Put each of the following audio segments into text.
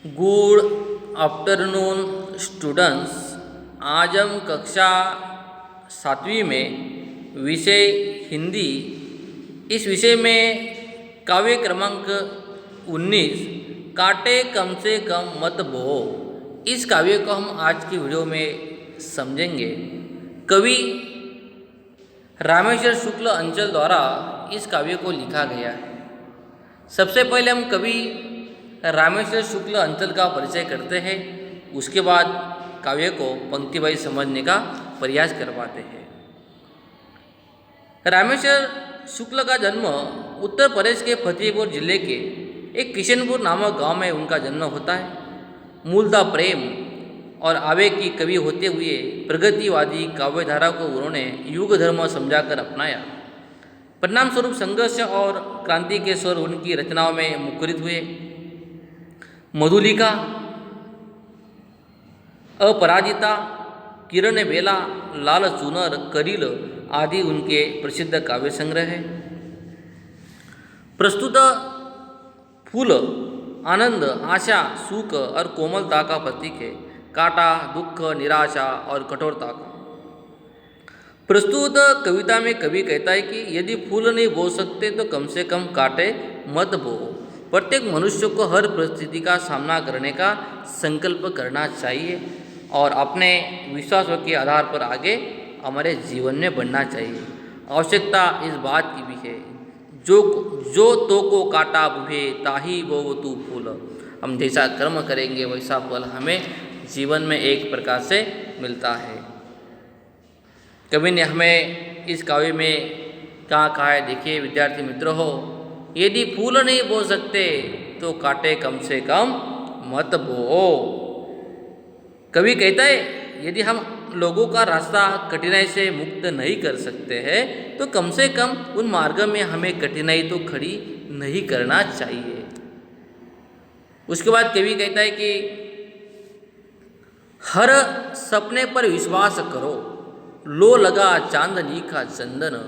Good afternoon students. आज हम कक्षा 7वीं में विषय हिंदी, इस विषय में काव्य क्रमांक 19 कांटे कम से कम मत बो, इस काव्य को हम आज की वीडियो में समझेंगे। कवि रामेश्वर शुक्ल अंचल द्वारा इस काव्य को लिखा गया है। सबसे पहले हम कवि रामेश्वर शुक्ल अंचल का परिचय करते हैं, उसके बाद काव्य को पंक्ति वाइज समझने का प्रयास करवाते हैं। रामेश्वर शुक्ल का जन्म उत्तर प्रदेश के फतेहपुर जिले के एक किशनपुर नामक गांव में उनका जन्म होता है। मूलतः प्रेम और आवेग की कवि होते हुए प्रगतिवादी काव्यधारा को उन्होंने युग धर्म समझाकर अपनाया। परिणाम स्वरूप संघर्ष और क्रांति के स्वर उनकी रचनाओं में मुखरित हुए। मधुलिका, अपराजिता, किरण बेला, लाल चुनर, करील आदि उनके प्रसिद्ध काव्य संग्रह हैं। प्रस्तुत फूल आनंद, आशा, सुख और कोमलता का प्रतीक है। कांटा दुख, निराशा और कठोरता का। प्रस्तुत कविता में कवि कहता है कि यदि फूल नहीं बो सकते तो कम से कम कांटे मत बो। प्रत्येक मनुष्य को हर परिस्थिति का सामना करने का संकल्प करना चाहिए और अपने विश्वासों के आधार पर आगे हमारे जीवन में बढ़ना चाहिए। आवश्यकता इस बात की भी है, जो तो को काटा बुझे ताही बो तू फूल। हम जैसा कर्म करेंगे वैसा फल हमें जीवन में एक प्रकार से मिलता है। कवि ने हमें इस काव्य में क्या कहा है, देखिए विद्यार्थी मित्रों हो, यदि फूल नहीं बो सकते तो कांटे कम से कम मत बो। कवि कहता है यदि हम लोगों का रास्ता कठिनाई से मुक्त नहीं कर सकते हैं तो कम से कम उन मार्ग में हमें कठिनाई तो खड़ी नहीं करना चाहिए। उसके बाद कवि कहता है कि हर सपने पर विश्वास करो, लो लगा चांदनी का चंदन,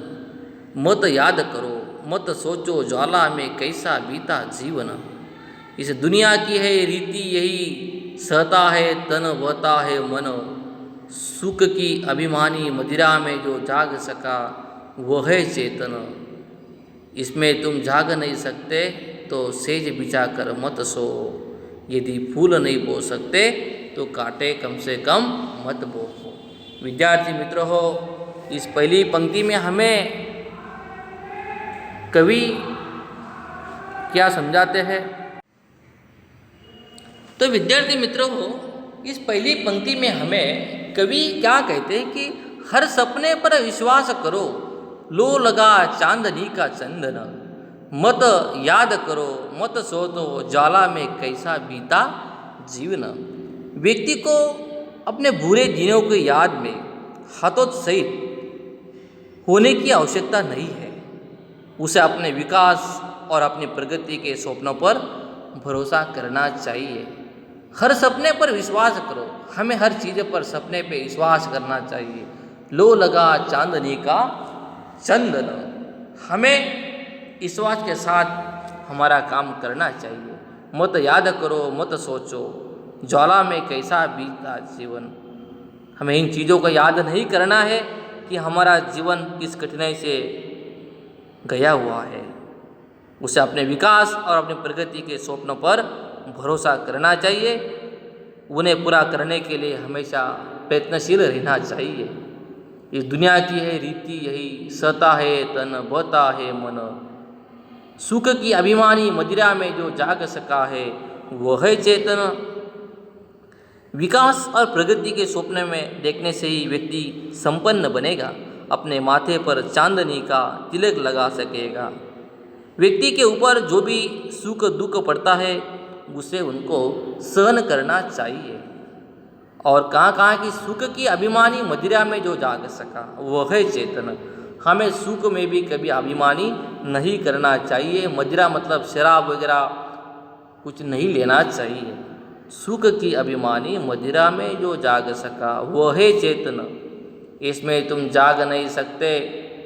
मत याद करो, मत सोचो ज्वाला में कैसा बीता जीवन। इस दुनिया की है रीति यही, सहता है तन बहता है मन, सुख की अभिमानी मदिरा में जो जाग सका वह है चेतन। इसमें तुम जाग नहीं सकते तो सेज बिछा कर मत सो, यदि फूल नहीं बो सकते तो कांटे कम से कम मत बो। विद्यार्थी मित्र हो, इस पहली पंक्ति में हमें कवि क्या समझाते हैं? तो विद्यार्थी मित्रों हो, इस पहली पंक्ति में हमें कवि क्या कहते हैं कि हर सपने पर विश्वास करो, लो लगा चांदनी का चंदन, मत याद करो, मत सोचो ज्वाला में कैसा बीता जीवन। व्यक्ति को अपने बुरे दिनों की याद में हतोत्साहित होने की आवश्यकता नहीं है। उसे अपने विकास और अपनी प्रगति के स्वप्नों पर भरोसा करना चाहिए। हर सपने पर विश्वास करो, हमें हर चीज़ पर सपने पे विश्वास करना चाहिए। लो लगा चांदनी का चंदन, हमें विश्वास के साथ हमारा काम करना चाहिए। मत याद करो, मत सोचो ज्वाला में कैसा बीता जीवन। हमें इन चीज़ों को याद नहीं करना है कि हमारा जीवन किस कठिनाई से गया हुआ है। उसे अपने विकास और अपनी प्रगति के स्वप्नों पर भरोसा करना चाहिए। उन्हें पूरा करने के लिए हमेशा प्रयत्नशील रहना चाहिए। इस दुनिया की है रीति यही, सहता है तन बहता है मन, सुख की अभिमानी मदिरा में जो जाग सका है वह है चेतन। विकास और प्रगति के स्वप्न में देखने से ही व्यक्ति संपन्न बनेगा, अपने माथे पर चांदनी का तिलक लगा सकेगा। व्यक्ति के ऊपर जो भी सुख दुख पड़ता है उसे उनको सहन करना चाहिए। और कहाँ कि सुख की अभिमानी मदिरा में जो जाग सका वह है चेतन। हमें सुख में भी कभी अभिमानी नहीं करना चाहिए। मदिरा मतलब शराब वगैरह कुछ नहीं लेना चाहिए। सुख की अभिमानी मदिरा में जो जाग सका वह है चेतन। इसमें तुम जाग नहीं सकते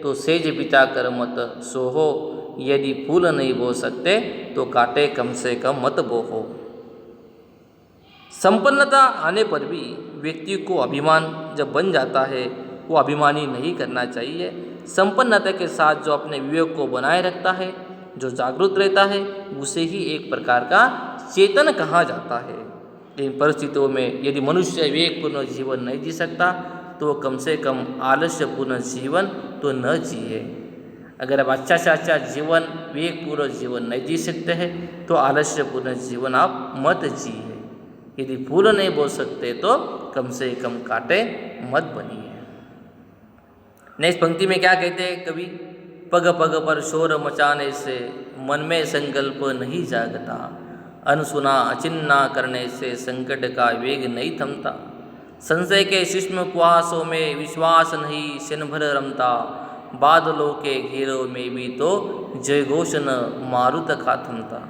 तो सेज बिता कर मत सोहो, यदि फूल नहीं बो सकते तो कांटे कम से कम मत बोहो। संपन्नता आने पर भी व्यक्ति को अभिमान जब बन जाता है, वो अभिमानी नहीं करना चाहिए। संपन्नता के साथ जो अपने विवेक को बनाए रखता है, जो जागरूक रहता है, उसे ही एक प्रकार का चेतन कहा जाता है। इन परिस्थितियों में यदि मनुष्य विवेकपूर्ण जीवन नहीं जी सकता तो कम से कम आलस्यपूर्ण जीवन तो न जिए। अगर आप अच्छा से अच्छा जीवन, विवेकपूर्ण जीवन नहीं जी सकते हैं तो आलस्यपूर्ण जीवन आप मत जिए। यदि फूल नहीं बोल सकते तो कम से कम कांटे मत बनिए। नेक्स्ट पंक्ति में क्या कहते हैं कवि? पग पग पर शोर मचाने से मन में संकल्प नहीं जागता, अनसुना अचिन्ना करने से संकट का वेग नहीं थमता, संशय के सूक्ष्म कुहासों में विश्वास नहीं क्षण भर रमता, बादलों के घेरों में भी तो जय घोष न मारुत का थमता।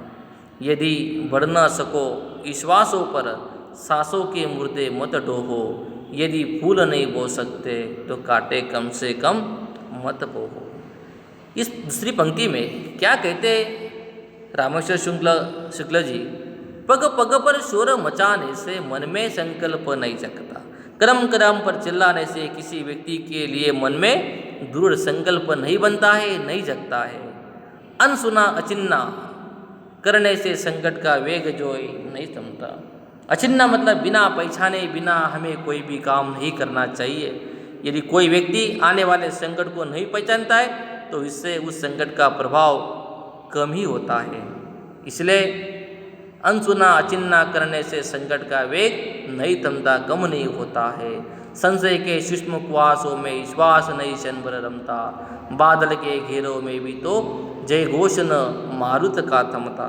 यदि बढ़ न सको विश्वासों पर सांसों के मुर्दे मत डोहो, यदि फूल नहीं बो सकते तो कांटे कम से कम मत बोहो। इस दूसरी पंक्ति में क्या कहते रामेश्वर शुक्ल जी? पग पग पर शोर मचाने से मन में संकल्प नहीं जगता, क्रम क्रम पर चिल्लाने से किसी व्यक्ति के लिए मन में दृढ़ संकल्प नहीं बनता है, नहीं जगता है। अनसुना अचिन्ना करने से संकट का वेग जो नहीं थमता। अचिन्ना मतलब बिना पहचाने, बिना हमें कोई भी काम नहीं करना चाहिए। यदि कोई व्यक्ति आने वाले संकट को नहीं पहचानता है तो इससे उस संकट का प्रभाव कम ही होता है। इसलिए अनसुना अचिन्ना करने से संकट का वेग नहीं थमता, कम नहीं होता है। संशय के सूक्ष्म कुहासों में विश्वास नहीं क्षण भर रमता, बादल के घेरों में भी तो जय घोष न मारुत का थमता।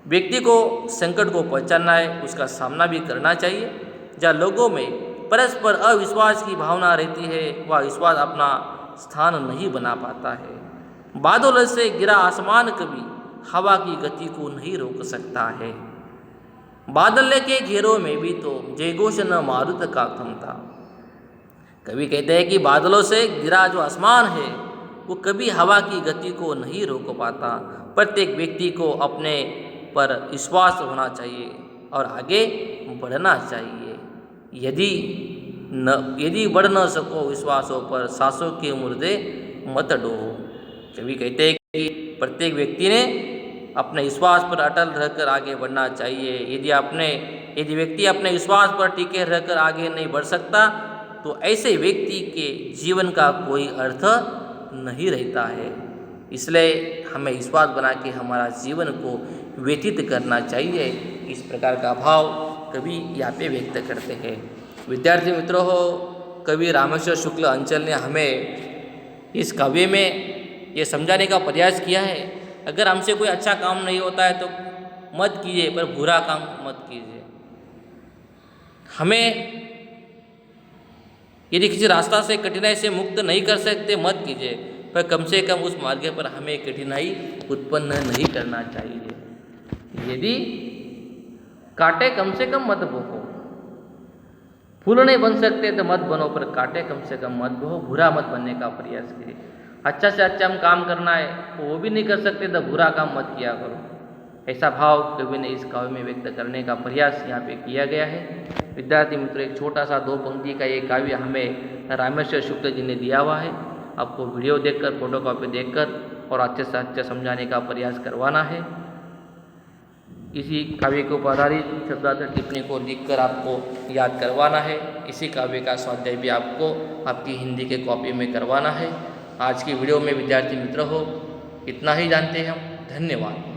व्यक्ति को संकट को पहचानना है, उसका सामना भी करना चाहिए। जहाँ लोगों में परस्पर अविश्वास की भावना रहती है वह विश्वास अपना स्थान नहीं बना पाता है। बादलों से गिरा आसमान कभी हवा की गति को नहीं रोक सकता है, बादल के घेरों में भी तो जय घोष न मारुत का थमता। कवि कहते हैं कि बादलों से गिरा जो आसमान है वो कभी हवा की गति को नहीं रोक पाता। प्रत्येक व्यक्ति को अपने पर विश्वास होना चाहिए और आगे बढ़ना चाहिए। यदि बढ़ न सको विश्वासों पर सांसों के मुर्दे मत डोहो। कवि कहते हैं कि प्रत्येक व्यक्ति ने अपने विश्वास पर अटल रहकर आगे बढ़ना चाहिए। यदि व्यक्ति अपने विश्वास पर टिके रहकर आगे नहीं बढ़ सकता तो ऐसे व्यक्ति के जीवन का कोई अर्थ नहीं रहता है। इसलिए हमें विश्वास बना के हमारा जीवन को व्यतीत करना चाहिए। इस प्रकार का भाव कवि यहाँ पे व्यक्त करते हैं। विद्यार्थी मित्रों हो, कवि रामेश्वर शुक्ल अंचल ने हमें इस काव्य में ये समझाने का प्रयास किया है, अगर हमसे कोई अच्छा काम नहीं होता है तो मत कीजिए, पर बुरा काम मत कीजिए। हमें यदि किसी रास्ता से कठिनाई से मुक्त नहीं कर सकते मत कीजिए, पर कम से कम उस मार्ग पर हमें कठिनाई उत्पन्न नहीं करना चाहिए। यदि कांटे कम से कम मत बोहो, फूल नहीं बन सकते तो मत बनो, पर कांटे कम से कम मत बोहो, बुरा मत बनने का प्रयास करिए। अच्छा से अच्छा हम काम करना है वो भी नहीं कर सकते तो बुरा काम मत किया करो। ऐसा भाव कवि ने इस काव्य में व्यक्त करने का प्रयास यहाँ पे किया गया है। विद्यार्थी मित्रों, एक छोटा सा 2 पंक्ति का ये काव्य हमें रामेश्वर शुक्ल जी ने दिया हुआ है। आपको वीडियो देखकर, फोटोकॉपी देखकर और अच्छे से अच्छे समझाने का प्रयास करवाना है। इसी काव्य के ऊपर आधारित शब्दार्थ टिप्पणी को लिखकर आपको याद करवाना है। इसी काव्य का स्वाध्याय भी आपको आपकी हिंदी के कॉपी में करवाना है। आज की वीडियो में विद्यार्थी मित्र हो, इतना ही जानते हैं हम। धन्यवाद।